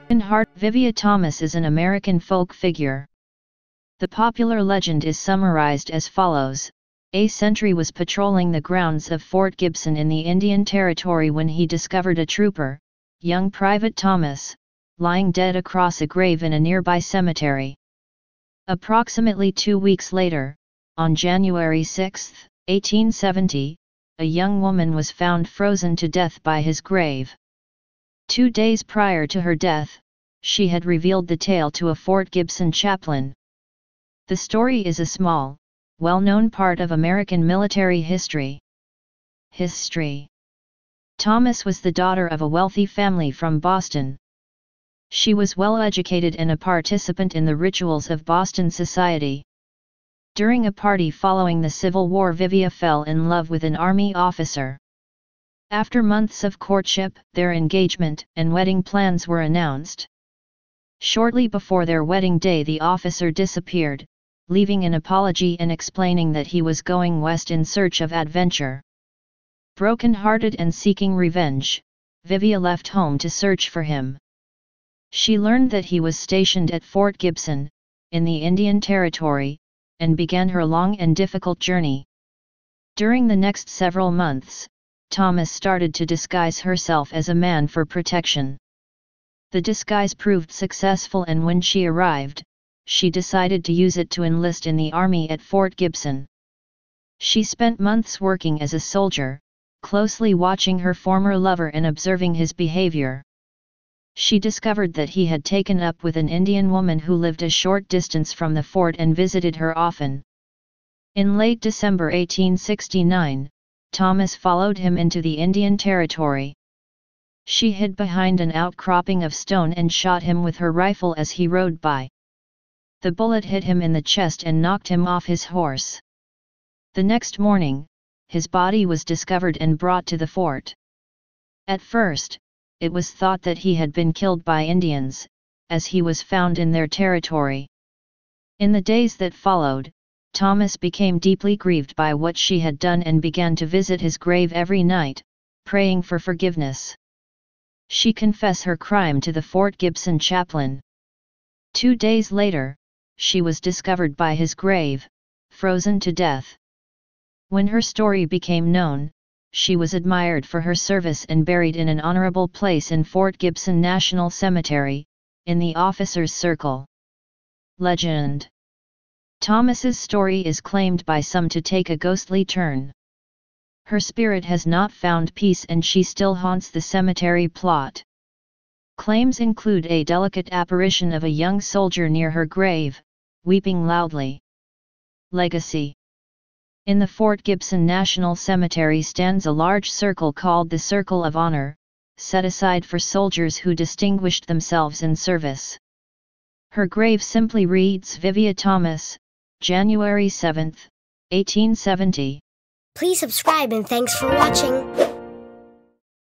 Vivia Thomas is an American folk figure. The popular legend is summarized as follows. A sentry was patrolling the grounds of Fort Gibson in the Indian Territory when he discovered a trooper, young Private Thomas, lying dead across a grave in a nearby cemetery. Approximately 2 weeks later, on January 6, 1870, a young woman was found frozen to death by his grave. 2 days prior to her death, she had revealed the tale to a Fort Gibson chaplain. The story is a small, well-known part of American military history. Thomas was the daughter of a wealthy family from Boston. She was well-educated and a participant in the rituals of Boston society. During a party following the Civil War, Vivia fell in love with an army officer. After months of courtship, their engagement and wedding plans were announced. Shortly before their wedding day, the officer disappeared, leaving an apology and explaining that he was going west in search of adventure. Broken-hearted and seeking revenge, Vivia left home to search for him. She learned that he was stationed at Fort Gibson, in the Indian Territory, and began her long and difficult journey. During the next several months, Thomas started to disguise herself as a man for protection. The disguise proved successful, and when she arrived, she decided to use it to enlist in the army at Fort Gibson. She spent months working as a soldier, closely watching her former lover and observing his behavior. She discovered that he had taken up with an Indian woman who lived a short distance from the fort and visited her often. In late December 1869, Thomas followed him into the Indian Territory. She hid behind an outcropping of stone and shot him with her rifle as he rode by. The bullet hit him in the chest and knocked him off his horse. The next morning, his body was discovered and brought to the fort. At first, it was thought that he had been killed by Indians, as he was found in their territory. In the days that followed, Thomas became deeply grieved by what she had done and began to visit his grave every night, praying for forgiveness. She confessed her crime to the Fort Gibson chaplain. 2 days later, she was discovered by his grave, frozen to death. When her story became known, she was admired for her service and buried in an honorable place in Fort Gibson National Cemetery, in the officers' circle. Legend. Thomas's story is claimed by some to take a ghostly turn. Her spirit has not found peace and she still haunts the cemetery plot. Claims include a delicate apparition of a young soldier near her grave, weeping loudly. Legacy. In the Fort Gibson National Cemetery stands a large circle called the Circle of Honor, set aside for soldiers who distinguished themselves in service. Her grave simply reads Vivia Thomas, January 7, 1870. Please subscribe and thanks for watching.